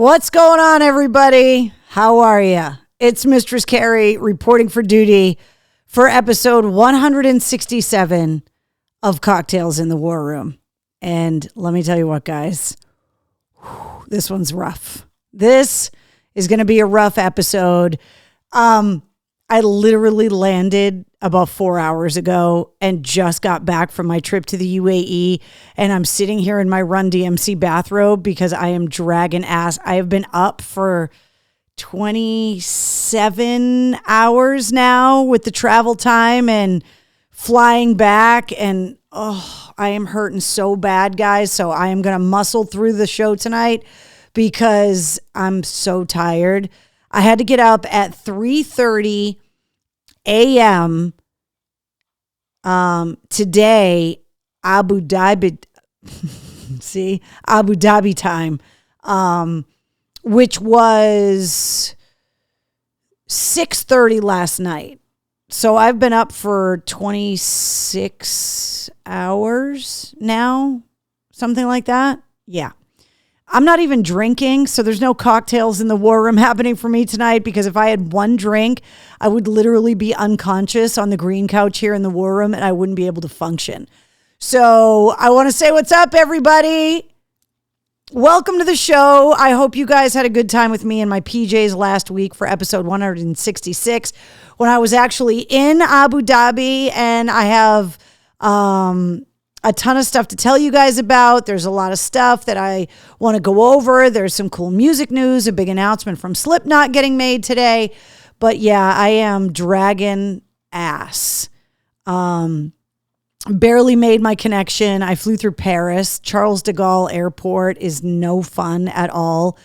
What's going on, everybody? How are you? It's Mistress Carrie reporting for duty for episode 167 of Cocktails in the War Room. And let me tell you what, guys, this one's rough. This is going to be a rough episode. I literally landed about 4 hours ago and just got back from my trip to the UAE, and I'm sitting here in my Run DMC bathrobe because I am dragging ass. I have been up for 27 hours now with the travel time and flying back, and I am hurting so bad, guys. So I am going to muscle through the show tonight because I'm so tired. I had to get up at 3:30 a.m. Today, Abu Dhabi time, which was 6:30 last night. So I've been up for 26 hours now, something like that. Yeah. I'm not even drinking, so there's no cocktails in the war room happening for me tonight, because if I had one drink, I would literally be unconscious on the green couch here in the war room and I wouldn't be able to function. So I want to say what's up, everybody. Welcome to the show. I hope you guys had a good time with me in my PJs last week for episode 166 when I was actually in Abu Dhabi, and I have a ton of stuff to tell you guys about. There's a lot of stuff that I want to go over. There's some cool music news, a big announcement from Slipknot getting made today. But yeah, I am dragging ass. Barely made my connection. I flew through Paris. Charles de Gaulle Airport is no fun at all.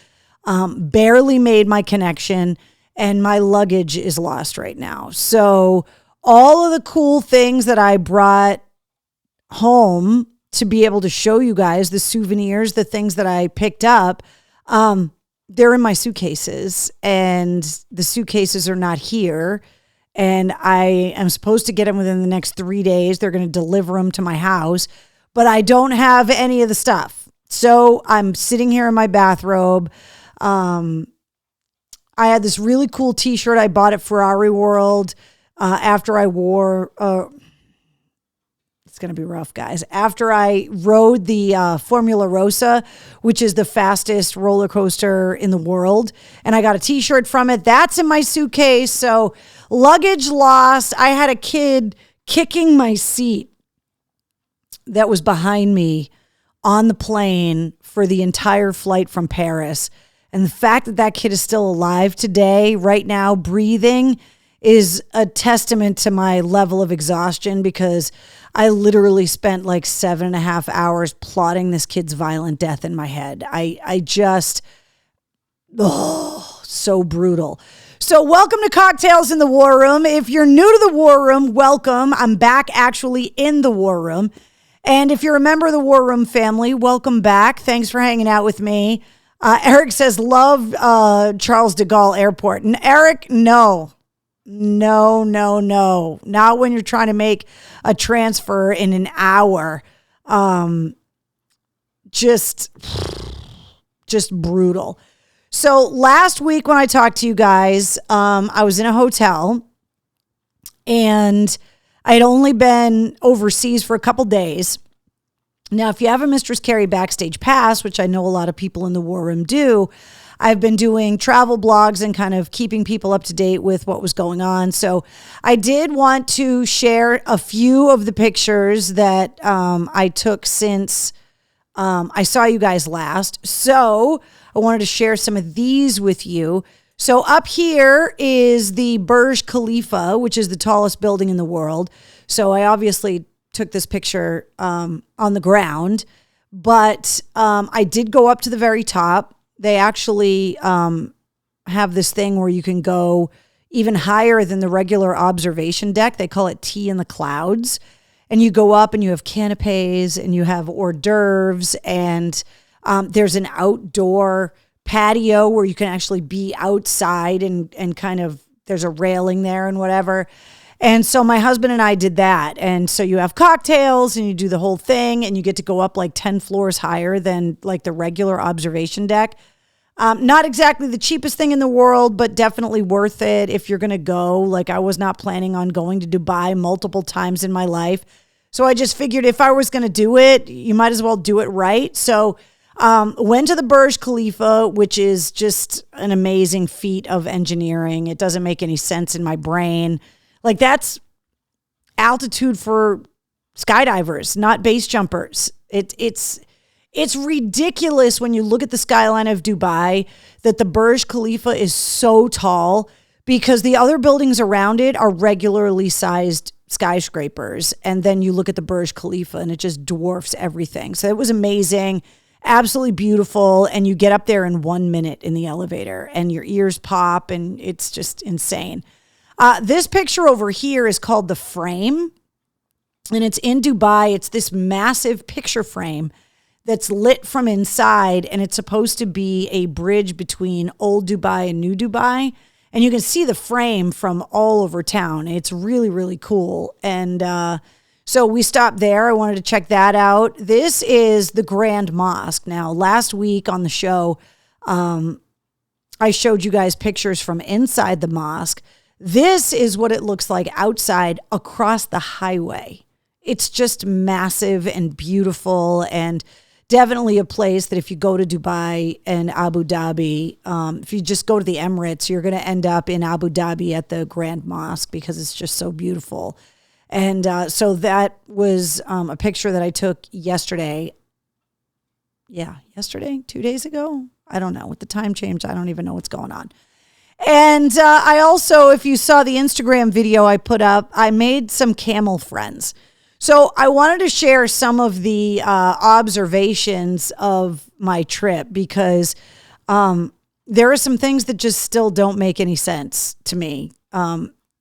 Barely made my connection, and my luggage is lost right now. So all of the cool things that I brought home to be able to show you guys, the souvenirs, the things that I picked up, they're in my suitcases, and the suitcases are not here, and I am supposed to get them within the next 3 days. They're going to deliver them to my house, but I don't have any of the stuff. So I'm sitting here in my bathrobe. I had this really cool t-shirt I bought at Ferrari World after I wore it's going to be rough, guys. After I rode the Formula Rossa, which is the fastest roller coaster in the world, and I got a t-shirt from it. That's in my suitcase. So luggage lost. I had a kid kicking my seat that was behind me on the plane for the entire flight from Paris. And the fact that that kid is still alive today, right now, breathing, is a testament to my level of exhaustion, because I literally spent like 7.5 hours plotting this kid's violent death in my head. I just, so brutal. So welcome to Cocktails in the War Room. If you're new to the War Room, welcome. I'm back actually in the War Room. And if you're a member of the War Room family, welcome back. Thanks for hanging out with me. Eric says, love Charles de Gaulle Airport. And Eric, no. Not when you're trying to make a transfer in an hour. Just brutal. So last week when I talked to you guys, I was in a hotel, and I had only been overseas for a couple days. Now, if you have a Mistress Carrie Backstage pass, which I know a lot of people in the War Room do, I've been doing travel blogs and kind of keeping people up to date with what was going on. So I did want to share a few of the pictures that I took since I saw you guys last. So I wanted to share some of these with you. So up here is the Burj Khalifa, which is the tallest building in the world. So I obviously took this picture on the ground, but I did go up to the very top. They actually have this thing where you can go even higher than the regular observation deck. They call it Tea in the Clouds. And you go up and you have canapes and you have hors d'oeuvres, and there's an outdoor patio where you can actually be outside and kind of, there's a railing there and whatever. And so my husband and I did that. And so you have cocktails and you do the whole thing, and you get to go up like 10 floors higher than like the regular observation deck. Not exactly the cheapest thing in the world, but definitely worth it if you're going to go. Like, I was not planning on going to Dubai multiple times in my life. So I just figured if I was going to do it, you might as well do it right. So went to the Burj Khalifa, which is just an amazing feat of engineering. It doesn't make any sense in my brain. Like, that's altitude for skydivers, not base jumpers. It's ridiculous when you look at the skyline of Dubai that the Burj Khalifa is so tall because the other buildings around it are regularly sized skyscrapers. And then you look at the Burj Khalifa and it just dwarfs everything. So it was amazing, absolutely beautiful. And you get up there in 1 minute in the elevator and your ears pop and it's just insane. This picture over here is called The Frame. And it's in Dubai. It's this massive picture frame that's lit from inside, and it's supposed to be a bridge between old Dubai and new Dubai. And you can see the frame from all over town. It's really, really cool. And so we stopped there. I wanted to check that out. This is the Grand Mosque. Now, last week on the show, I showed you guys pictures from inside the mosque. This is what it looks like outside across the highway. It's just massive and beautiful, and definitely a place that if you go to Dubai and Abu Dhabi, if you just go to the Emirates, you're going to end up in Abu Dhabi at the Grand Mosque because it's just so beautiful. And so that was a picture that I took yesterday. Yeah, yesterday, 2 days ago. I don't know. With the time change, I don't even know what's going on. And I also, if you saw the Instagram video I put up, I made some camel friends. So I wanted to share some of the observations of my trip because there are some things that just still don't make any sense to me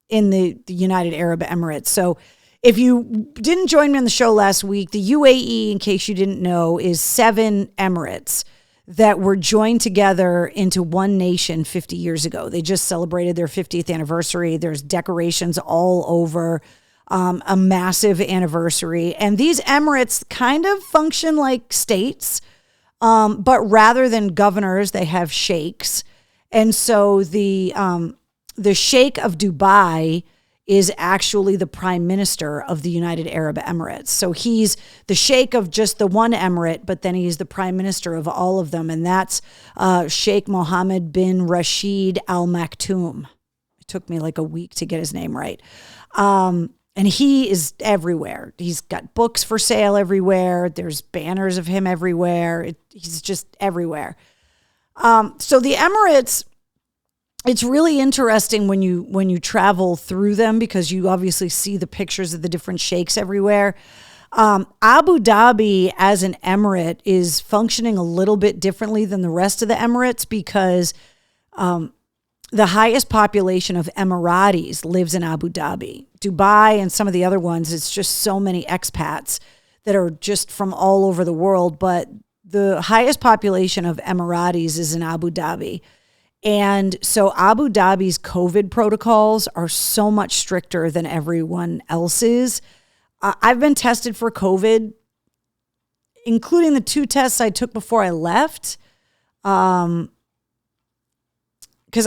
in the United Arab Emirates. So if you didn't join me on the show last week, the UAE, in case you didn't know, is 7 emirates that were joined together into one nation 50 years ago. They just celebrated their 50th anniversary. There's decorations all over. A massive anniversary. And these emirates kind of function like states, but rather than governors, they have sheikhs. And so the Sheikh of Dubai is actually the prime minister of the United Arab Emirates. So he's the sheikh of just the one emirate, but then he's the prime minister of all of them. And that's Sheikh Mohammed bin Rashid Al Maktoum. It took me like a week to get his name right. And he is everywhere. He's got books for sale everywhere. There's banners of him everywhere. He's just everywhere. So the Emirates, it's really interesting when you travel through them because you obviously see the pictures of the different sheikhs everywhere. Abu Dhabi as an emirate is functioning a little bit differently than the rest of the Emirates because the highest population of Emiratis lives in Abu Dhabi. Dubai and some of the other ones, it's just so many expats that are just from all over the world. But the highest population of Emiratis is in Abu Dhabi. And so Abu Dhabi's COVID protocols are so much stricter than everyone else's. I've been tested for COVID, including the 2 tests I took before I left. Because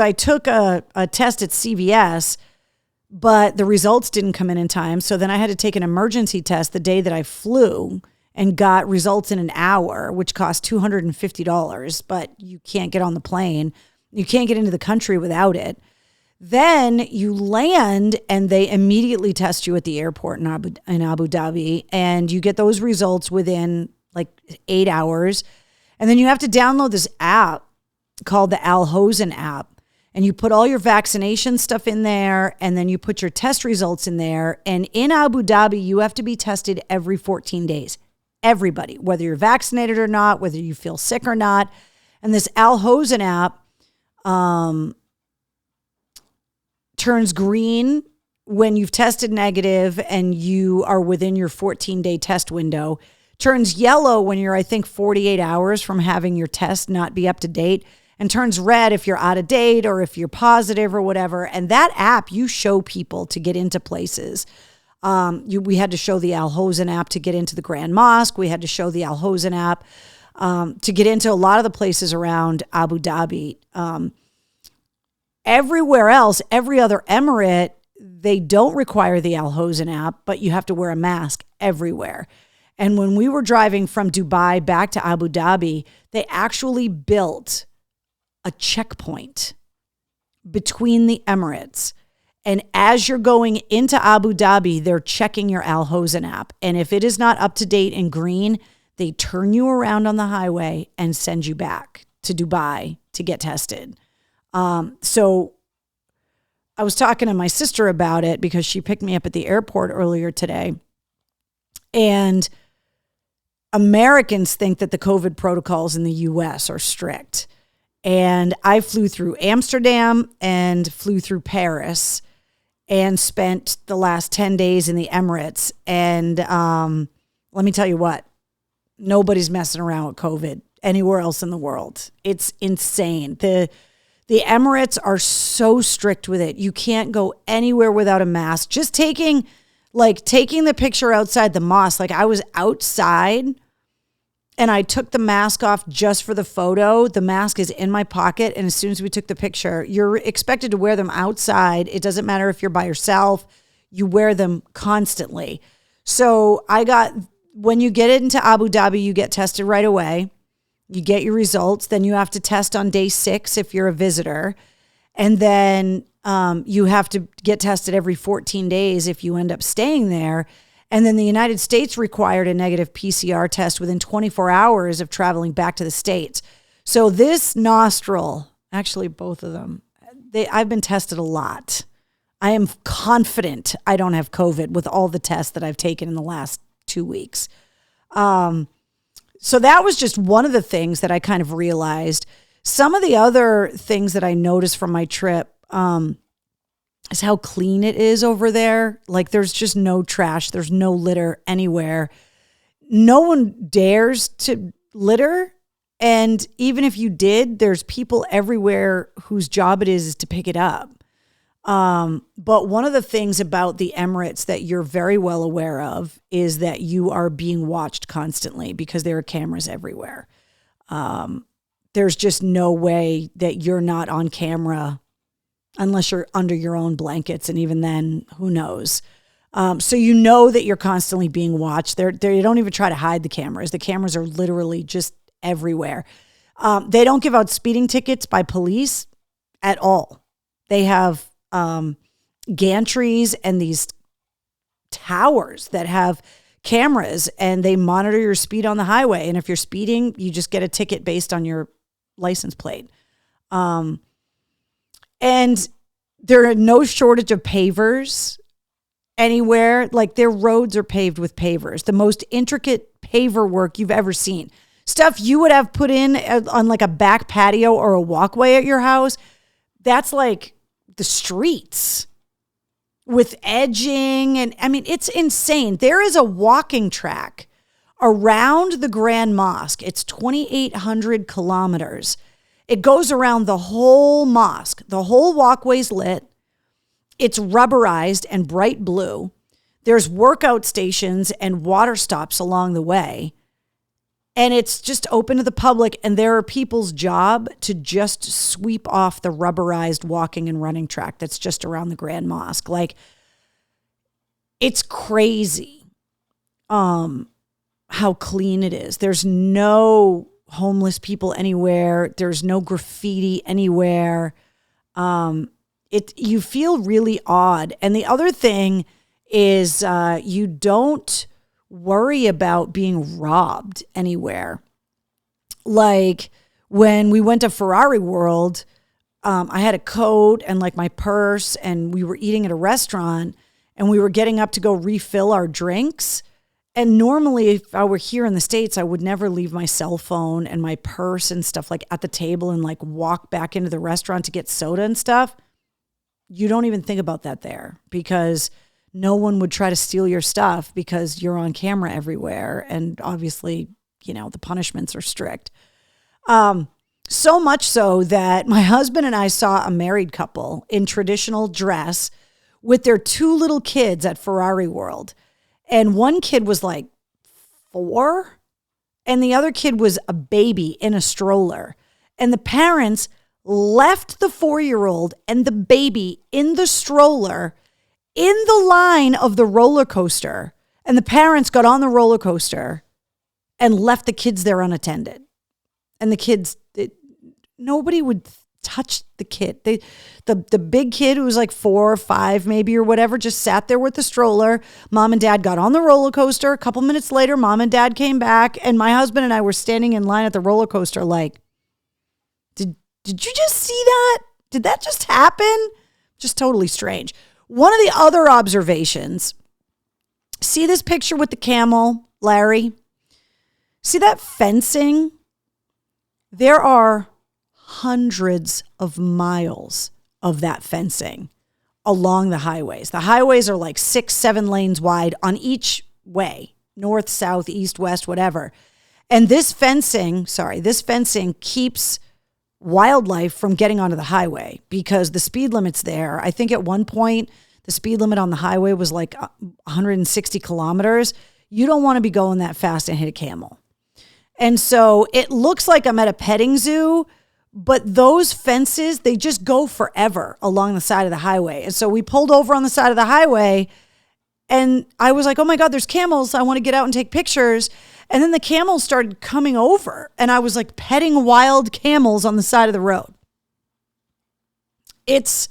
I took a test at CVS, but the results didn't come in time. So then I had to take an emergency test the day that I flew and got results in an hour, which cost $250, but you can't get on the plane. You can't get into the country without it. Then you land and they immediately test you at the airport in Abu Dhabi, and you get those results within like 8 hours. And then you have to download this app called the Al Hosn app. And you put all your vaccination stuff in there, and then you put your test results in there. And in Abu Dhabi, you have to be tested every 14 days. Everybody, whether you're vaccinated or not, whether you feel sick or not. And this Al Hosn app turns green when you've tested negative and you are within your 14-day test window. Turns yellow when you're, I think, 48 hours from having your test not be up to date. And turns red if you're out of date or if you're positive or whatever. And that app, you show people to get into places. We had to show the Al Hosn app to get into the Grand Mosque. We had to show the Al Hosn app to get into a lot of the places around Abu Dhabi. Everywhere else, every other emirate, they don't require the Al Hosn app, but you have to wear a mask everywhere. And when we were driving from Dubai back to Abu Dhabi, they actually built a checkpoint between the Emirates. And as you're going into Abu Dhabi, they're checking your Al Hosn app. And if it is not up to date and green, they turn you around on the highway and send you back to Dubai to get tested. So I was talking to my sister about it because she picked me up at the airport earlier today. And Americans think that the COVID protocols in the US are strict. And I flew through Amsterdam and flew through Paris and spent the last 10 days in the Emirates. And let me tell you what, nobody's messing around with COVID anywhere else in the world. It's insane. The Emirates are so strict with it. You can't go anywhere without a mask. Just taking the picture outside the mosque. Like I was outside and I took the mask off just for the photo. The mask is in my pocket. And as soon as we took the picture, you're expected to wear them outside. It doesn't matter if you're by yourself. You wear them constantly. So when you get into Abu Dhabi, you get tested right away. You get your results. Then you have to test on day 6 if you're a visitor. And then you have to get tested every 14 days if you end up staying there. And then the United States required a negative PCR test within 24 hours of traveling back to the States. So this nostril, actually both of them, I've been tested a lot. I am confident I don't have COVID with all the tests that I've taken in the last 2 weeks. So that was just one of the things that I kind of realized. Some of the other things that I noticed from my trip is how clean it is over there. Like there's just no trash. There's no litter anywhere. No one dares to litter. And even if you did, there's people everywhere whose job it is to pick it up. But one of the things about the Emirates that you're very well aware of is that you are being watched constantly because there are cameras everywhere. There's just no way that you're not on camera unless you're under your own blankets. And even then, who knows? So you know that you're constantly being watched. They don't even try to hide the cameras. The cameras are literally just everywhere. They don't give out speeding tickets by police at all. They have gantries and these towers that have cameras and they monitor your speed on the highway. And if you're speeding, you just get a ticket based on your license plate. And there are no shortage of pavers anywhere. Like their roads are paved with pavers, the most intricate paver work you've ever seen. Stuff you would have put in on like a back patio or a walkway at your house. That's like the streets with edging. And I mean, it's insane. There is a walking track around the Grand Mosque. It's 2,800 kilometers. It goes around the whole mosque. The whole walkway's lit. It's rubberized and bright blue. There's workout stations and water stops along the way. And it's just open to the public. And there are people's job to just sweep off the rubberized walking and running track that's just around the Grand Mosque. Like, it's crazy how clean it is. There's no homeless people anywhere. There's no graffiti anywhere. You feel really odd. And the other thing is you don't worry about being robbed anywhere. Like when we went to Ferrari World, I had a coat and like my purse, and we were eating at a restaurant and we were getting up to go refill our drinks. And normally if I were here in the States, I would never leave my cell phone and my purse and stuff like at the table and like walk back into the restaurant to get soda and stuff. You don't even think about that there because no one would try to steal your stuff because you're on camera everywhere. And obviously, you know, the punishments are strict. So much so that my husband and I saw a married couple in traditional dress with their 2 little kids at Ferrari World. And one kid was like 4 and the other kid was a baby in a stroller. And the parents left the 4-year-old and the baby in the stroller in the line of the roller coaster. And the parents got on the roller coaster and left the kids there unattended. And the kids, nobody would touch the kid. The big kid who was like 4 or 5 maybe or whatever just sat there with the stroller. Mom and dad got on the roller coaster. A couple minutes later, mom and dad came back, and my husband and I were standing in line at the roller coaster like, did you just see that? Did that just happen? Just totally strange. One of the other observations, see this picture with the camel, Larry? See that fencing? There are hundreds of miles of that fencing along the highways. The highways are like 6-7 lanes wide on each way, north, south, east, west, whatever. And this fencing keeps wildlife from getting onto the highway because the speed limit's there. I think at one point, the speed limit on the highway was like 160 kilometers. You don't want to be going that fast and hit a camel. And so it looks like I'm at a petting zoo, but those fences, they just go forever along the side of the highway. And so we pulled over on the side of the highway, and I was like, oh my God, there's camels. I want to get out and take pictures. And then the camels started coming over, and I was like petting wild camels on the side of the road. It's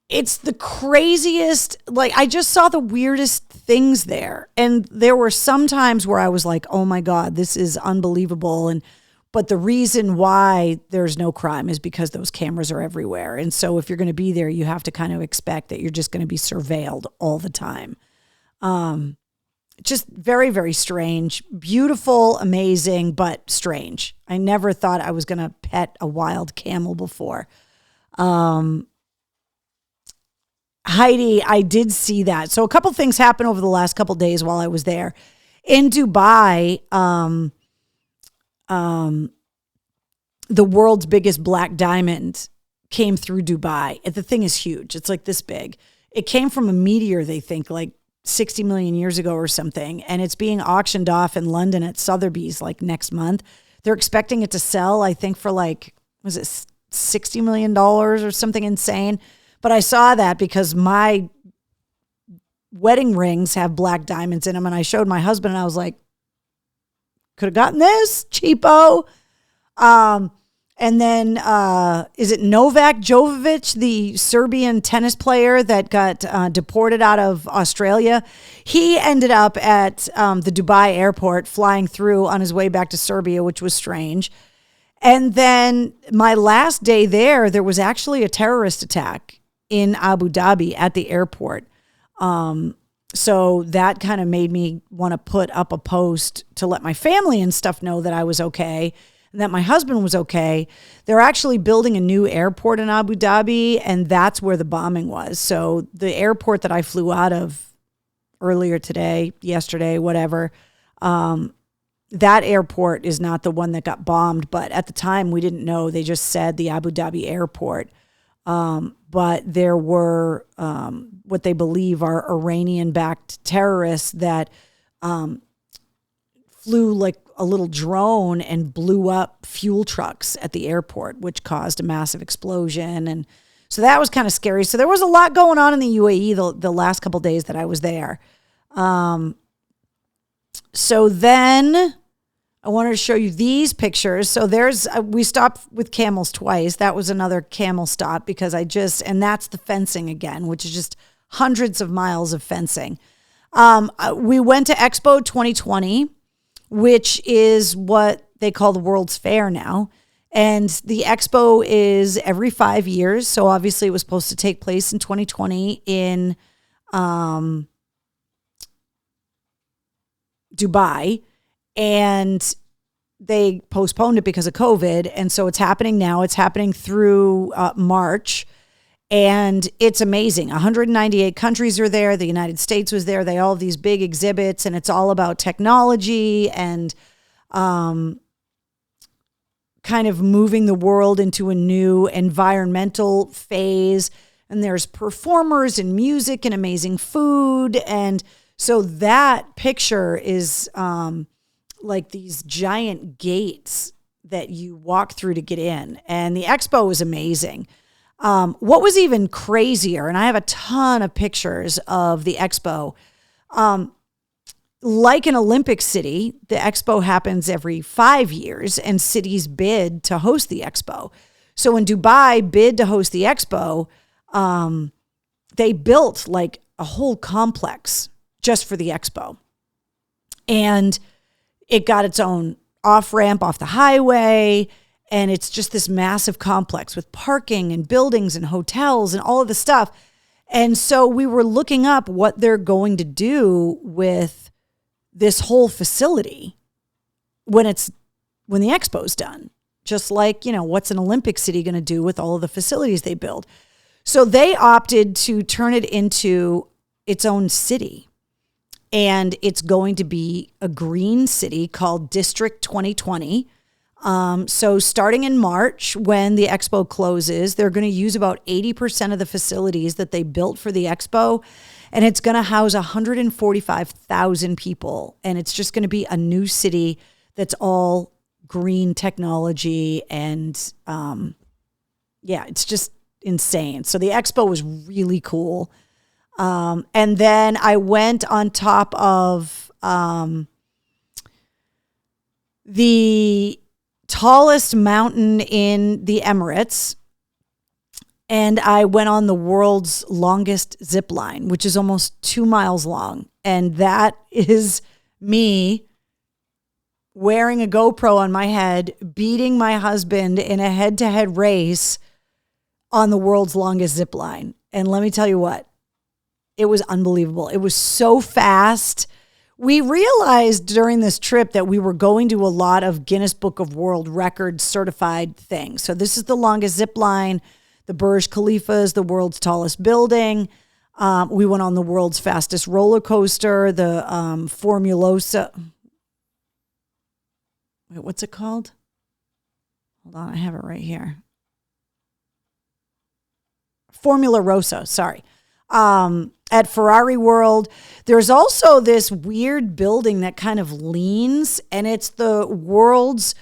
the craziest, like I just saw the weirdest things there. And there were some times where I was like, oh my God, this is unbelievable. But the reason why there's no crime is because those cameras are everywhere. And so if you're going to be there, you have to kind of expect that you're just going to be surveilled all the time. Just very, very strange, beautiful, amazing, but strange. I never thought I was going to pet a wild camel before. Heidi, I did see that. So a couple things happened over the last couple days while I was there. In Dubai, the world's biggest black diamond came through Dubai. The thing is huge. It's like this big. It came from a meteor, they think, like 60 million years ago or something. And it's being auctioned off in London at Sotheby's like next month. They're expecting it to sell, I think, for like, was it $60 million or something insane? But I saw that because my wedding rings have black diamonds in them. And I showed my husband and I was like, could have gotten this, cheapo. And then is it Novak Djokovic, the Serbian tennis player that got deported out of Australia? He ended up at the Dubai airport flying through on his way back to Serbia, which was strange. And then my last day there was actually a terrorist attack in Abu Dhabi at the airport. So that kind of made me want to put up a post to let my family and stuff know that I was okay and that my husband was okay. They're actually building a new airport in Abu Dhabi, and that's where the bombing was. So the airport that I flew out of earlier today, yesterday, whatever, that airport is not the one that got bombed. But at the time, we didn't know. They just said the Abu Dhabi airport. But there were what they believe are Iranian-backed terrorists that flew like a little drone and blew up fuel trucks at the airport, which caused a massive explosion. And so that was kind of scary. So there was a lot going on in the UAE the last couple of days that I was there. So then I wanted to show you these pictures. So we stopped with camels twice. That was another camel stop because and that's the fencing again, which is just hundreds of miles of fencing. We went to Expo 2020, which is what they call the World's Fair now. And the Expo is every 5 years. So obviously it was supposed to take place in 2020 in Dubai. And they postponed it because of COVID. And so it's happening now. It's happening through March. And it's amazing. 198 countries are there. The United States was there. They all have these big exhibits. And it's all about technology and kind of moving the world into a new environmental phase. And there's performers and music and amazing food. And So that picture is like these giant gates that you walk through to get in. And the expo was amazing. What was even crazier, and I have a ton of pictures of the expo, like an Olympic city, the expo happens every 5 years and cities bid to host the expo. So when Dubai bid to host the expo, they built like a whole complex just for the expo. And it got its own off-ramp off the highway. And it's just this massive complex with parking and buildings and hotels and all of the stuff. And so we were looking up what they're going to do with this whole facility when the expo's done. Just like, what's an Olympic city going to do with all of the facilities they build? So they opted to turn it into its own city. And it's going to be a green city called District 2020. So starting in March, when the expo closes, they're going to use about 80% of the facilities that they built for the expo. And it's going to house 145,000 people. And it's just going to be a new city that's all green technology. And it's just insane. So the expo was really cool. And then I went on top of the tallest mountain in the Emirates. And I went on the world's longest zip line, which is almost 2 miles long. And that is me wearing a GoPro on my head, beating my husband in a head-to-head race on the world's longest zip line. And let me tell you what, it was unbelievable. It was so fast. We realized during this trip that we were going to a lot of Guinness Book of World Records certified things. So this is the longest zip line. The Burj Khalifa is the world's tallest building. We went on the world's fastest roller coaster, the Formulosa. Wait, what's it called? Hold on, I have it right here. Formula Rossa, sorry. At Ferrari World. There's also this weird building that kind of leans, and it's the world's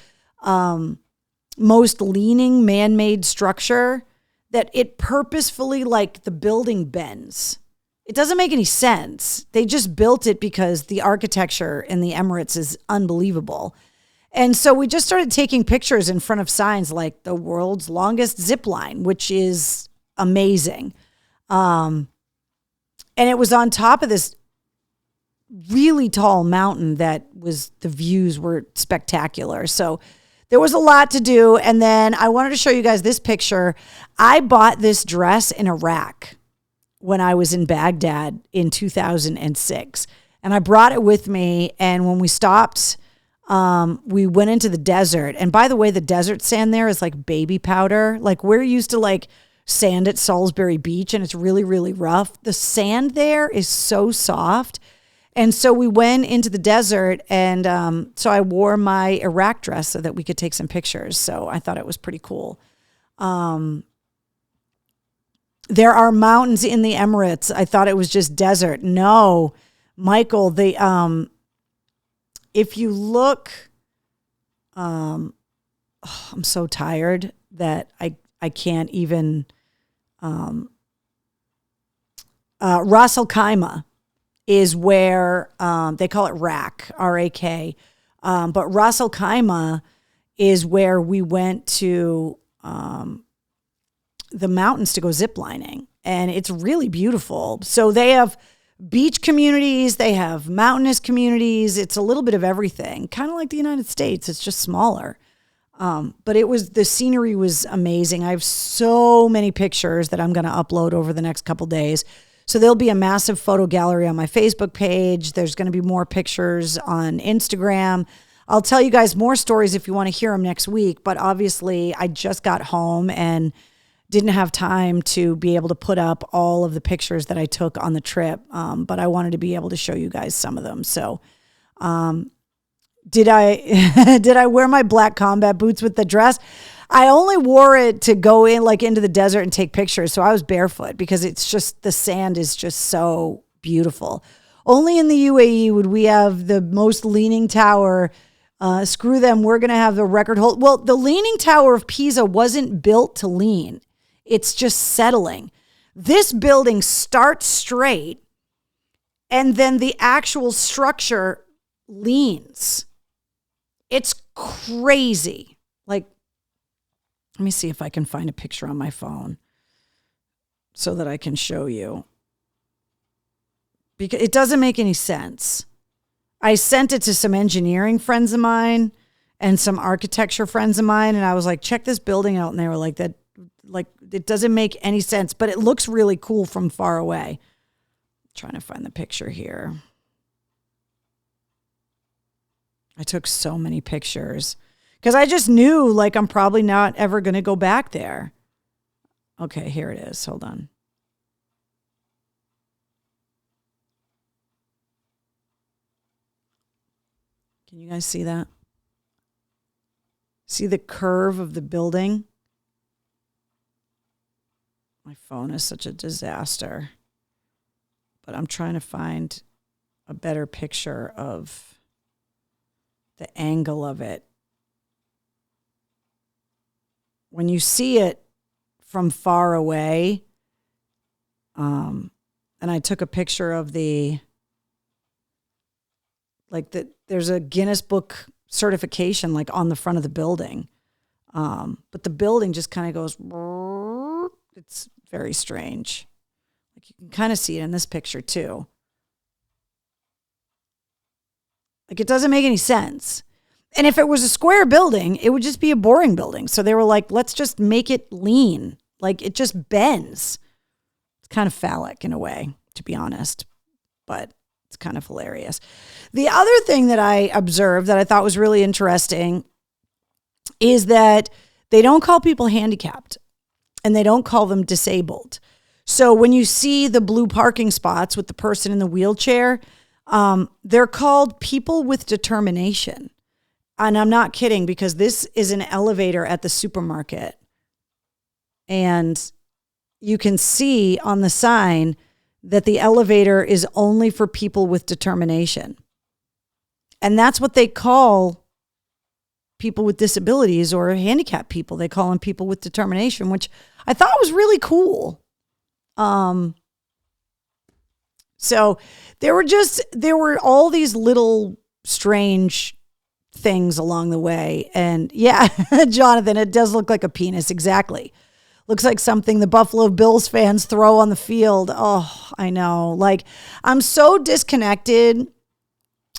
most leaning man-made structure that it purposefully, like, the building bends. It doesn't make any sense. They just built it because the architecture in the Emirates is unbelievable. And so we just started taking pictures in front of signs like the world's longest zip line, which is amazing. And it was on top of this really tall mountain the views were spectacular. So there was a lot to do. And then I wanted to show you guys this picture. I bought this dress in Iraq when I was in Baghdad in 2006. And I brought it with me. And when we stopped, we went into the desert. And by the way, the desert sand there is like baby powder. Like we're used to like sand at Salisbury Beach, and it's really, really rough. The sand there is so soft. And so we went into the desert, and so I wore my Iraq dress so that we could take some pictures. So I thought it was pretty cool. There are mountains in the Emirates. I thought it was just desert. No, Michael, if you look, I'm so tired that I can't even, Ras Al Khaimah is where, they call it RAK, R-A-K. But Ras Al Khaimah is where we went to, the mountains to go ziplining, and it's really beautiful. So they have beach communities, they have mountainous communities. It's a little bit of everything, kind of like the United States. It's just smaller. But the scenery was amazing. I have so many pictures that I'm going to upload over the next couple days. So there'll be a massive photo gallery on my Facebook page. There's going to be more pictures on Instagram. I'll tell you guys more stories if you want to hear them next week. But obviously, I just got home and didn't have time to be able to put up all of the pictures that I took on the trip. But I wanted to be able to show you guys some of them. So, did I wear my black combat boots with the dress? I only wore it to go into the desert and take pictures. So I was barefoot because it's just, the sand is just so beautiful. Only in the UAE would we have the most leaning tower. Screw them. We're going to have the record hold. Well, the Leaning Tower of Pisa wasn't built to lean. It's just settling. This building starts straight and then the actual structure leans. It's crazy. Like, let me see if I can find a picture on my phone so that I can show you. Because it doesn't make any sense. I sent it to some engineering friends of mine and some architecture friends of mine. And I was like, check this building out. And they were like, it doesn't make any sense, but it looks really cool from far away. I'm trying to find the picture here. I took so many pictures because I just knew like I'm probably not ever going to go back there. Okay, here it is. Hold on. Can you guys see that? See the curve of the building? My phone is such a disaster. But I'm trying to find a better picture of the angle of it. When you see it from far away, and I took a picture of there's a Guinness Book certification like on the front of the building. But the building just kind of goes, it's very strange. Like you can kind of see it in this picture too. Like it doesn't make any sense. And if it was a square building, it would just be a boring building. So they were like, let's just make it lean. Like it just bends. It's kind of phallic in a way, to be honest. But it's kind of hilarious. The other thing that I observed that I thought was really interesting is that they don't call people handicapped and they don't call them disabled. So when you see the blue parking spots with the person in the wheelchair, they're called people with determination. And I'm not kidding because this is an elevator at the supermarket. And you can see on the sign that the elevator is only for people with determination. And that's what they call people with disabilities or handicapped people. They call them people with determination, which I thought was really cool. So there were all these little strange things along the way. And yeah, Jonathan, it does look like a penis. Exactly. Looks like something the Buffalo Bills fans throw on the field. Oh, I know. Like, I'm so disconnected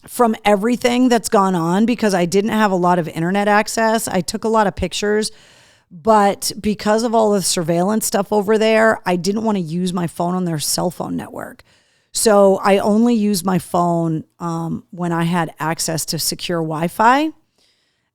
from everything that's gone on because I didn't have a lot of internet access. I took a lot of pictures, but because of all the surveillance stuff over there, I didn't want to use my phone on their cell phone network. So I only used my phone when I had access to secure Wi-Fi.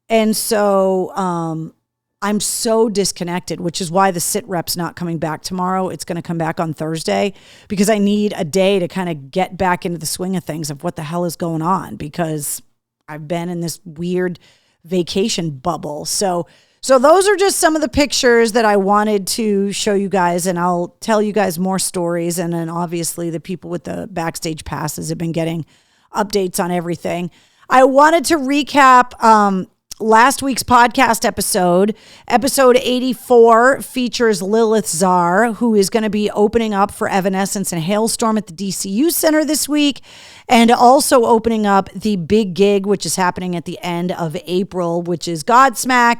And so I'm so disconnected, which is why the sit rep's not coming back tomorrow. It's going to come back on Thursday because I need a day to kind of get back into the swing of things of what the hell is going on because I've been in this weird vacation bubble. So those are just some of the pictures that I wanted to show you guys, and I'll tell you guys more stories. And then obviously the people with the backstage passes have been getting updates on everything. I wanted to recap last week's podcast episode. Episode 84 features Lilith Czar, who is going to be opening up for Evanescence and Hailstorm at the DCU Center this week, and also opening up the big gig, which is happening at the end of April, which is Godsmack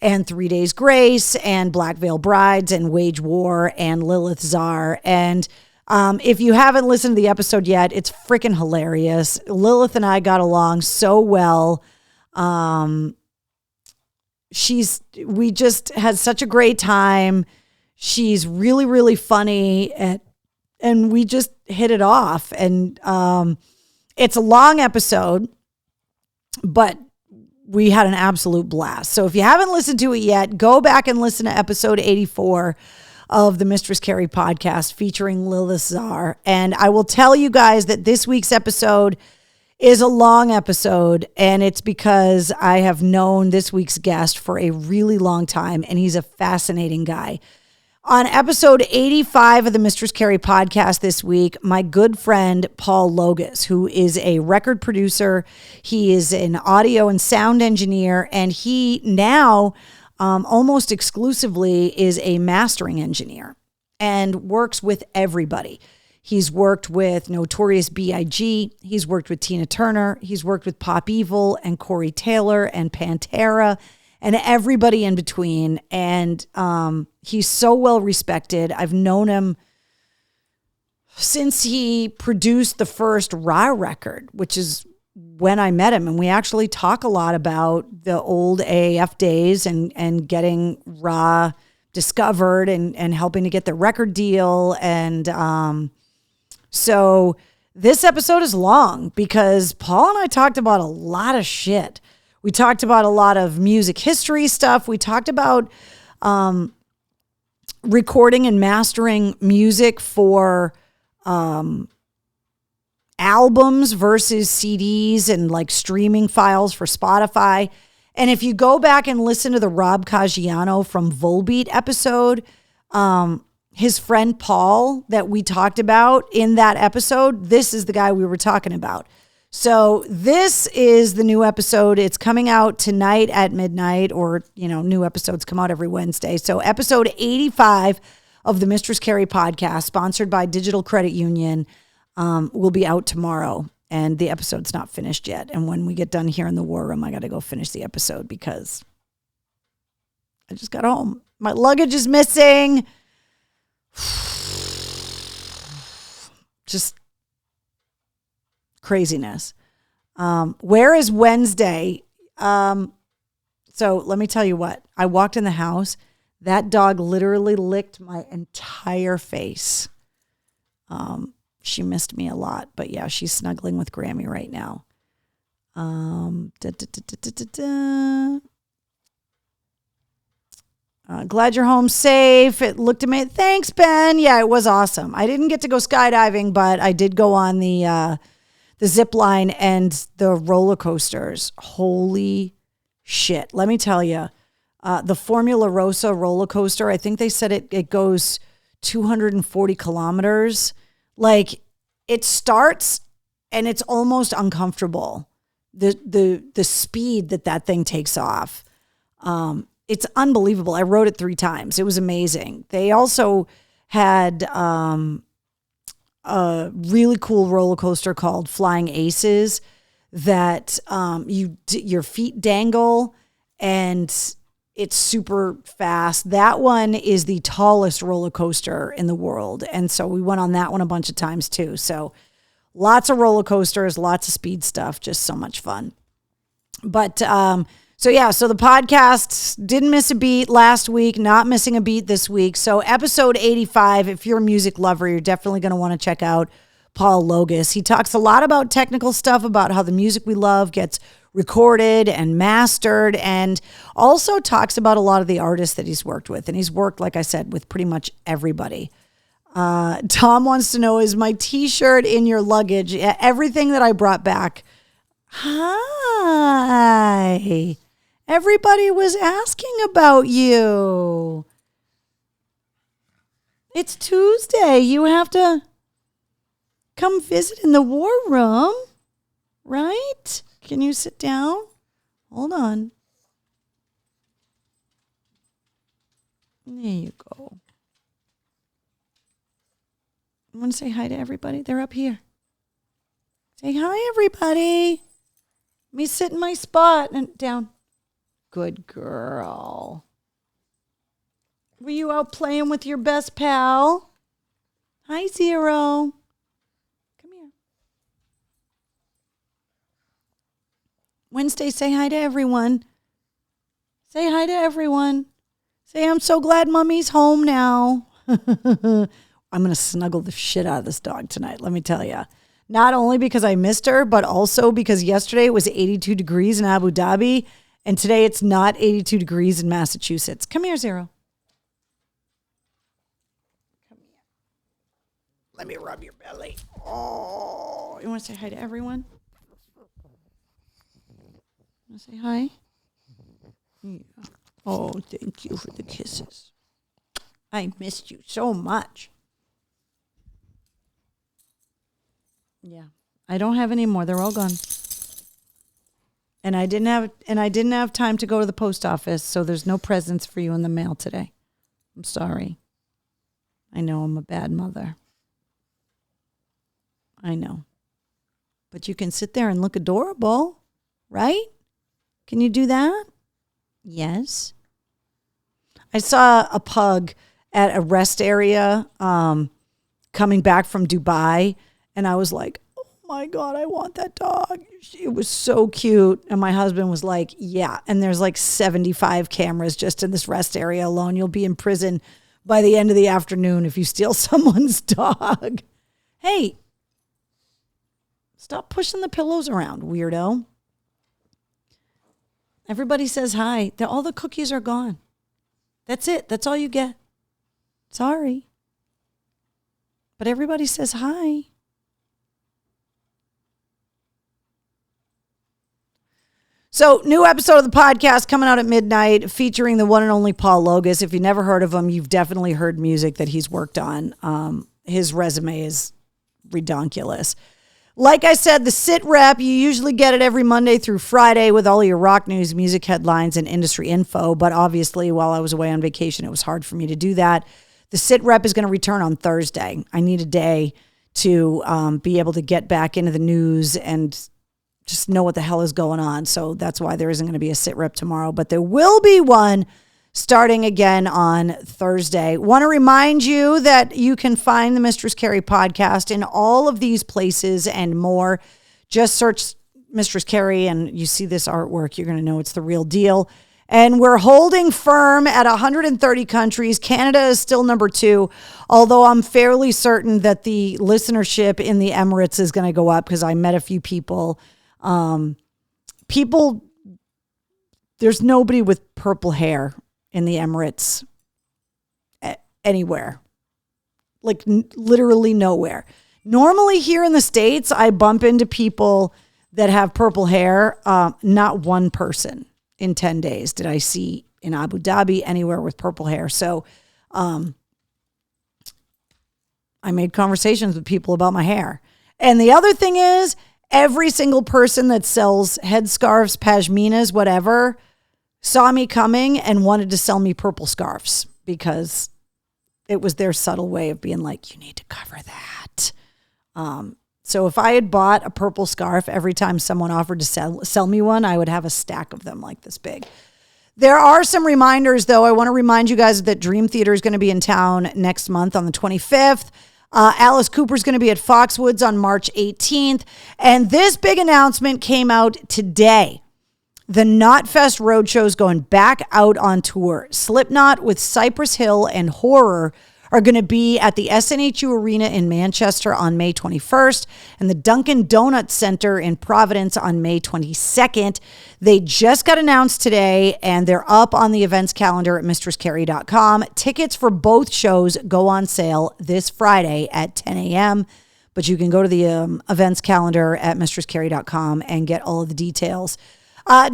and 3 Days Grace and Black Veil Brides and Wage War and Lilith Czar. And if you haven't listened to the episode yet, it's freaking hilarious. Lilith and I got along so well. We just had such a great time. She's really, really funny and we just hit it off. And it's a long episode, but we had an absolute blast. So if you haven't listened to it yet, go back and listen to episode 84 of the Mistress Carrie podcast featuring Lilith Czar. And I will tell you guys that this week's episode is a long episode, and it's because I have known this week's guest for a really long time, and he's a fascinating guy. On episode 85 of the Mistress Carrie podcast this week, my good friend Paul Logus, who is a record producer, he is an audio and sound engineer, and he now almost exclusively is a mastering engineer and works with everybody. He's worked with Notorious B.I.G., he's worked with Tina Turner, he's worked with Pop Evil and Corey Taylor and Pantera, and everybody in between. And he's so well respected. I've known him since he produced the first Ra record, which is when I met him. And we actually talk a lot about the old AAF days and getting Ra discovered and helping to get the record deal. And so this episode is long because Paul and I talked about a lot of shit. We talked about a lot of music history stuff. We talked about recording and mastering music for albums versus CDs and like streaming files for Spotify. And if you go back and listen to the Rob Caggiano from Volbeat episode, his friend Paul that we talked about in that episode, this is the guy we were talking about. So this is the new episode. It's coming out tonight at midnight, or, new episodes come out every Wednesday. So episode 85 of the Mistress Carrie podcast, sponsored by Digital Credit Union, will be out tomorrow. And the episode's not finished yet. And when we get done here in the war room, I got to go finish the episode because I just got home. My luggage is missing. Just craziness. Where is Wednesday? So let me tell you what. I walked in the house. That dog literally licked my entire face. She missed me a lot, but yeah, she's snuggling with Grammy right now. Glad you're home safe. It looked amazing. Thanks, Ben. Yeah, it was awesome. I didn't get to go skydiving, but I did go on the zip line and the roller coasters. Holy shit. Let me tell you, the Formula Rossa roller coaster, I think they said it goes 240 kilometers. Like, it starts and it's almost uncomfortable. The speed that thing takes off. It's unbelievable. I rode it 3 times. It was amazing. They also had a really cool roller coaster called Flying Aces that your feet dangle and it's super fast. That one is the tallest roller coaster in the world. And so we went on that one a bunch of times too. So lots of roller coasters, lots of speed stuff, just so much fun. But so the podcast didn't miss a beat last week, not missing a beat this week. So episode 85, if you're a music lover, you're definitely going to want to check out Paul Logus. He talks a lot about technical stuff, about how the music we love gets recorded and mastered, and also talks about a lot of the artists that he's worked with. And he's worked, like I said, with pretty much everybody. Tom wants to know, is my t-shirt in your luggage? Yeah, everything that I brought back. Hi. Everybody was asking about you. It's Tuesday. You have to come visit in the war room, right? Can you sit down? Hold on. There you go. I want to say hi to everybody. They're up here. Say hi, everybody. Let me sit in my spot and down. Good girl. Were you out playing with your best pal? Hi, Zero. Come here. Wednesday, say hi to everyone. Say hi to everyone. Say, I'm so glad Mommy's home now. I'm going to snuggle the shit out of this dog tonight, let me tell you. Not only because I missed her, but also because yesterday it was 82 degrees in Abu Dhabi, and today it's not 82 degrees in Massachusetts. Come here, Zero. Come here. Let me rub your belly. Oh, you want to say hi to everyone? Want to say hi? Yeah. Oh, thank you for the kisses. I missed you so much. Yeah. I don't have any more. They're all gone. And I didn't have time to go to the post office, so there's no presents for you in the mail today. I'm sorry. I know I'm a bad mother. I know. But you can sit there and look adorable, right? Can you do that? Yes. I saw a pug at a rest area coming back from Dubai, and I was like, oh my God, I want that dog. It was so cute. And my husband was like, yeah. And there's like 75 cameras just in this rest area alone. You'll be in prison by the end of the afternoon if you steal someone's dog. Hey, stop pushing the pillows around, weirdo. Everybody says hi. All the cookies are gone. That's it. That's all you get. Sorry. But everybody says hi. So, new episode of the podcast coming out at midnight featuring the one and only Paul Logus. If you've never heard of him, you've definitely heard music that he's worked on. His resume is redonkulous. Like I said, the Sit Rep, you usually get it every Monday through Friday with all your rock news, music headlines, and industry info. But obviously, while I was away on vacation, it was hard for me to do that. The Sit Rep is going to return on Thursday. I need a day to be able to get back into the news and just know what the hell is going on. So that's why there isn't going to be a Sit Rep tomorrow. But there will be one starting again on Thursday. Want to remind you that you can find the Mistress Carrie podcast in all of these places and more. Just search Mistress Carrie and you see this artwork. You're going to know it's the real deal. And we're holding firm at 130 countries. Canada is still number 2, although I'm fairly certain that the listenership in the Emirates is going to go up because I met a few people. There's nobody with purple hair in the Emirates anywhere, like literally nowhere. Normally here in the States, I bump into people that have purple hair. Not one person in 10 days did I see in Abu Dhabi anywhere with purple hair. So I made conversations with people about my hair. And the other thing is, every single person that sells headscarves, pashminas, whatever, saw me coming and wanted to sell me purple scarves because it was their subtle way of being like, you need to cover that. So if I had bought a purple scarf every time someone offered to sell me one, I would have a stack of them like this big. There are some reminders, though. I want to remind you guys that Dream Theater is going to be in town next month on the 25th. Alice Cooper is going to be at Foxwoods on March 18th. And this big announcement came out today. The Knotfest Roadshow is going back out on tour. Slipknot with Cypress Hill and Horror are going to be at the SNHU Arena in Manchester on May 21st and the Dunkin' Donuts Center in Providence on May 22nd. They just got announced today and they're up on the events calendar at mistresscarrie.com. Tickets for both shows go on sale this Friday at 10 a.m., but you can go to the events calendar at mistresscarrie.com and get all of the details.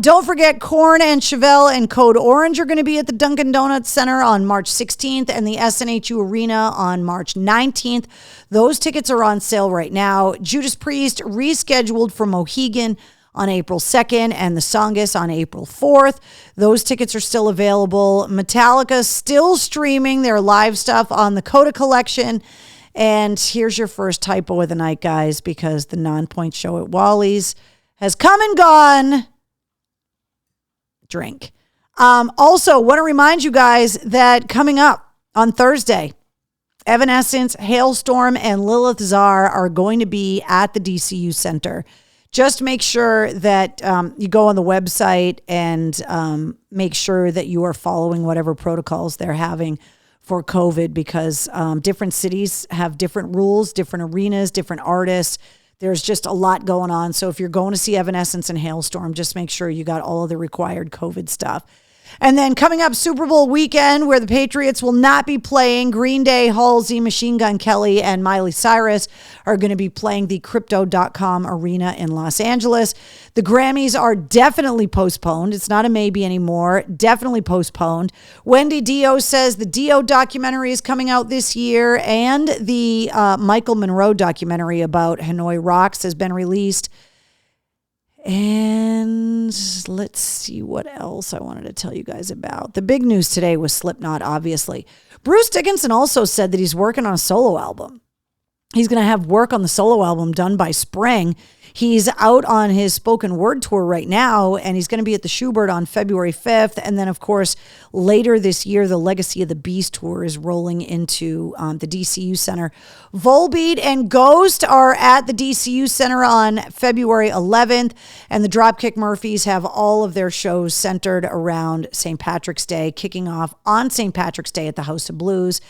Don't forget, Korn and Chevelle and Code Orange are going to be at the Dunkin' Donuts Center on March 16th and the SNHU Arena on March 19th. Those tickets are on sale right now. Judas Priest rescheduled for Mohegan on April 2nd and the Songus on April 4th. Those tickets are still available. Metallica still streaming their live stuff on the Coda Collection. And here's your first typo of the night, guys, because the Non-Point show at Wally's has come and gone. Drink. Also, want to remind you guys that coming up on Thursday, Evanescence, Hailstorm, and Lilith Czar are going to be at the DCU Center. Just make sure that you go on the website and make sure that you are following whatever protocols they're having for COVID because different cities have different rules, different arenas, different artists. There's just a lot going on. So if you're going to see Evanescence and Hailstorm, just make sure you got all of the required COVID stuff. And then coming up, Super Bowl weekend, where the Patriots will not be playing. Green Day, Halsey, Machine Gun Kelly, and Miley Cyrus are going to be playing the Crypto.com Arena in Los Angeles. The Grammys are definitely postponed. It's not a maybe anymore. Definitely postponed. Wendy Dio says the Dio documentary is coming out this year, and the Michael Monroe documentary about Hanoi Rocks has been released. And let's see what else I wanted to tell you guys about. The big news today was Slipknot, obviously. Bruce Dickinson also said that he's working on a solo album. He's going to have work on the solo album done by spring. He's out on his spoken word tour right now, and he's going to be at the Schubert on February 5th. And then, of course, later this year, the Legacy of the Beast tour is rolling into the DCU Center. Volbeat and Ghost are at the DCU Center on February 11th, and the Dropkick Murphys have all of their shows centered around St. Patrick's Day, kicking off on St. Patrick's Day at the House of Blues.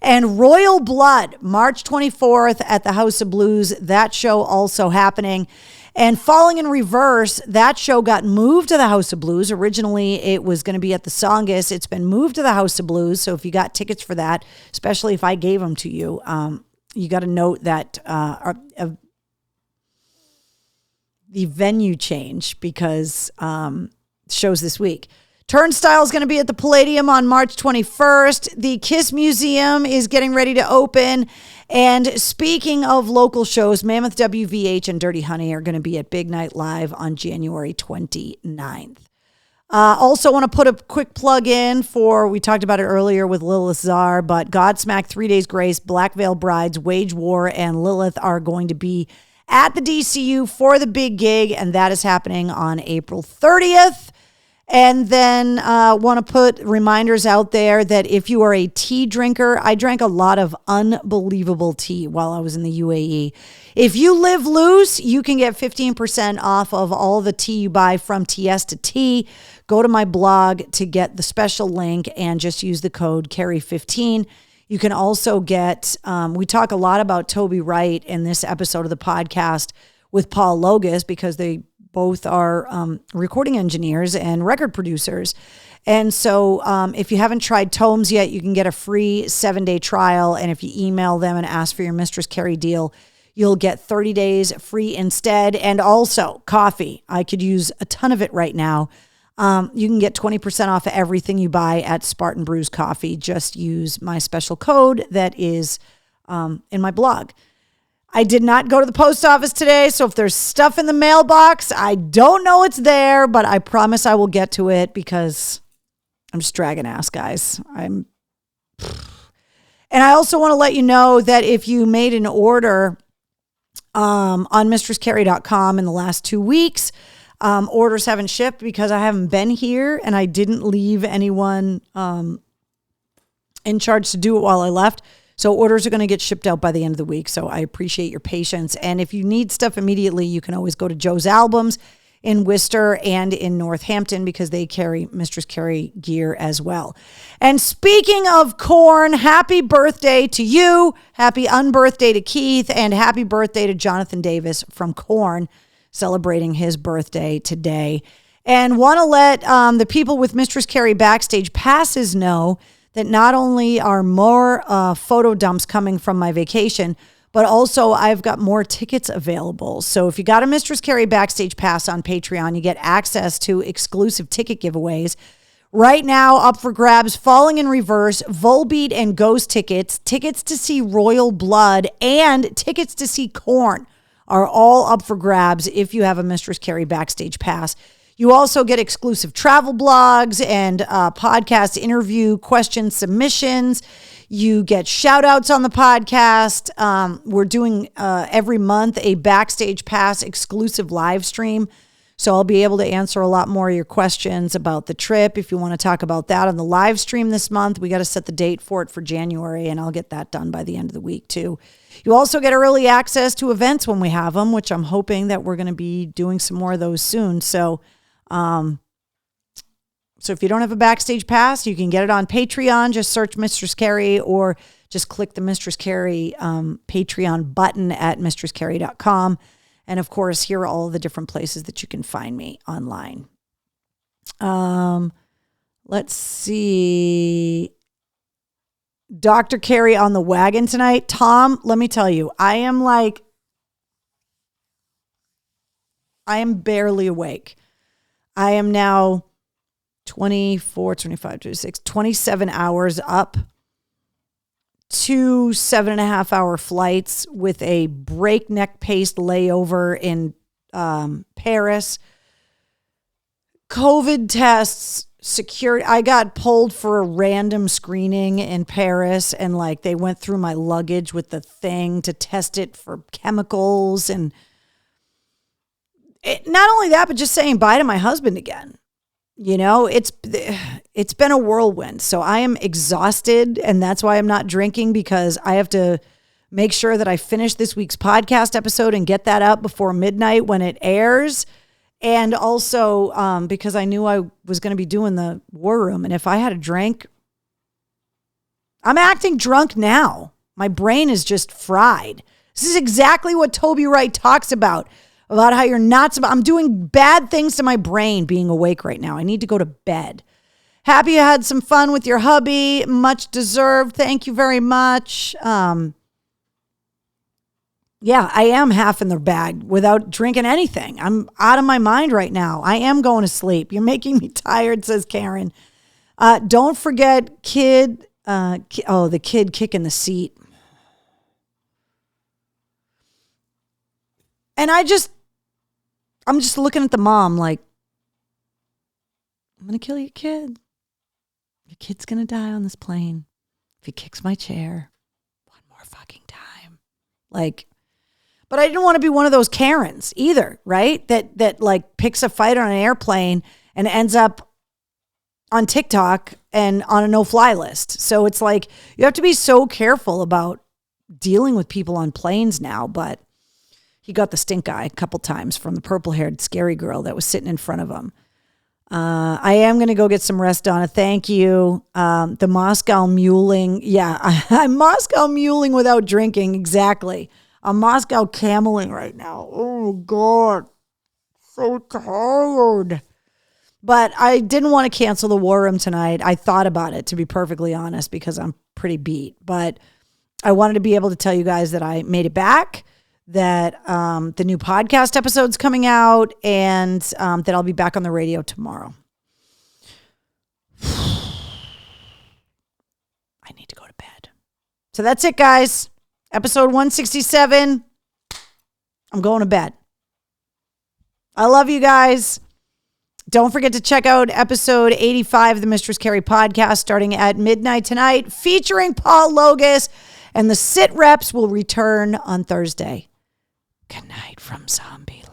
And Royal Blood, March 24th at the House of Blues. That show also happening. And Falling in Reverse, that show got moved to the House of Blues. Originally, it was going to be at the Songus. It's been moved to the House of Blues. So if you got tickets for that, especially if I gave them to you, you got to note that the venue change because shows this week. Turnstile is going to be at the Palladium on March 21st. The Kiss Museum is getting ready to open. And speaking of local shows, Mammoth WVH and Dirty Honey are going to be at Big Night Live on January 29th. Also want to put a quick plug in for, we talked about it earlier with Lilith Czar, but Godsmack, 3 Days Grace, Black Veil Brides, Wage War, and Lilith are going to be at the DCU for the big gig, and that is happening on April 30th. And then want to put reminders out there that if you are a tea drinker, I drank a lot of unbelievable tea while I was in the UAE. If you live loose, you can get 15% off of all the tea you buy from TS to Tea. Go to my blog to get the special link and just use the code CARRY15. You can also get, we talk a lot about Toby Wright in this episode of the podcast with Paul Logus because they both are recording engineers and record producers. And so if you haven't tried Tomes yet, you can get a free 7-day trial. And if you email them and ask for your Mistress Carrie deal, you'll get 30 days free instead. And also coffee. I could use a ton of it right now. You can get 20% off of everything you buy at Spartan Brews Coffee. Just use my special code that is in my blog. I did not go to the post office today, so if there's stuff in the mailbox, I don't know it's there, but I promise I will get to it because I'm just dragging ass, guys. And I also want to let you know that if you made an order on mistresscarrie.com in the last 2 weeks, orders haven't shipped because I haven't been here and I didn't leave anyone in charge to do it while I left. So orders are going to get shipped out by the end of the week. So I appreciate your patience. And if you need stuff immediately, you can always go to Joe's Albums in Worcester and in Northampton because they carry Mistress Carrie gear as well. And speaking of corn, happy birthday to you. Happy unbirthday to Keith and happy birthday to Jonathan Davis from Korn, celebrating his birthday today. And want to let the people with Mistress Carrie Backstage passes know that not only are more photo dumps coming from my vacation, but also I've got more tickets available. So if you got a Mistress Carrie Backstage Pass on Patreon, you get access to exclusive ticket giveaways. Right now, up for grabs, Falling in Reverse, Volbeat and Ghost tickets, tickets to see Royal Blood, and tickets to see Korn are all up for grabs if you have a Mistress Carrie Backstage Pass. You also get exclusive travel blogs and podcast interview question submissions. You get shout outs on the podcast. We're doing every month a Backstage Pass exclusive live stream. So I'll be able to answer a lot more of your questions about the trip. If you want to talk about that on the live stream this month, we got to set the date for it for January, and I'll get that done by the end of the week too. You also get early access to events when we have them, which I'm hoping that we're going to be doing some more of those soon. So if you don't have a Backstage Pass, you can get it on Patreon. Just search Mistress Carrie or just click the Mistress Carrie Patreon button at mistresscarrie.com. And of course, here are all the different places that you can find me online. Let's Let's see. Dr. Carrie on the wagon tonight. Tom, let me tell you, I am barely awake. I am now 24, 25, 26, 27 hours up. 2 7.5-hour flights with a breakneck paced layover in Paris. COVID tests, security. I got pulled for a random screening in Paris, and they went through my luggage with the thing to test it for chemicals. And not only that, but just saying bye to my husband again. It's been a whirlwind. So I am exhausted, and that's why I'm not drinking, because I have to make sure that I finish this week's podcast episode and get that up before midnight when it airs. And also because I knew I was going to be doing the war room. And if I had a drink, I'm acting drunk now. My brain is just fried. This is exactly what Toby Wright talks about how you're not, I'm doing bad things to my brain being awake right now. I need to go to bed. Happy you had some fun with your hubby. Much deserved. Thank you very much. Yeah, I am half in the bag without drinking anything. I'm out of my mind right now. I am going to sleep. You're making me tired, says Karen. Don't forget kid. The kid kicking the seat. And I'm just looking at the mom like, I'm going to kill your kid. Your kid's going to die on this plane if he kicks my chair one more fucking time. But I didn't want to be one of those Karens either, right? That picks a fight on an airplane and ends up on TikTok and on a no-fly list. So it's you have to be so careful about dealing with people on planes now. But he got the stink eye a couple times from the purple-haired scary girl that was sitting in front of him. I am going to go get some rest, Donna. Thank you. The Moscow muling. Yeah, I'm Moscow muling without drinking. Exactly. I'm Moscow cameling right now. Oh, God. So tired. But I didn't want to cancel the war room tonight. I thought about it, to be perfectly honest, because I'm pretty beat. But I wanted to be able to tell you guys that I made it back, that the new podcast episode's coming out, and that I'll be back on the radio tomorrow. I need to go to bed. So that's it, guys. Episode 167. I'm going to bed. I love you guys. Don't forget to check out episode 85 of the Mistress Carrie podcast starting at midnight tonight, featuring Paul Logus, and the sit reps will return on Thursday. Good night from Zombie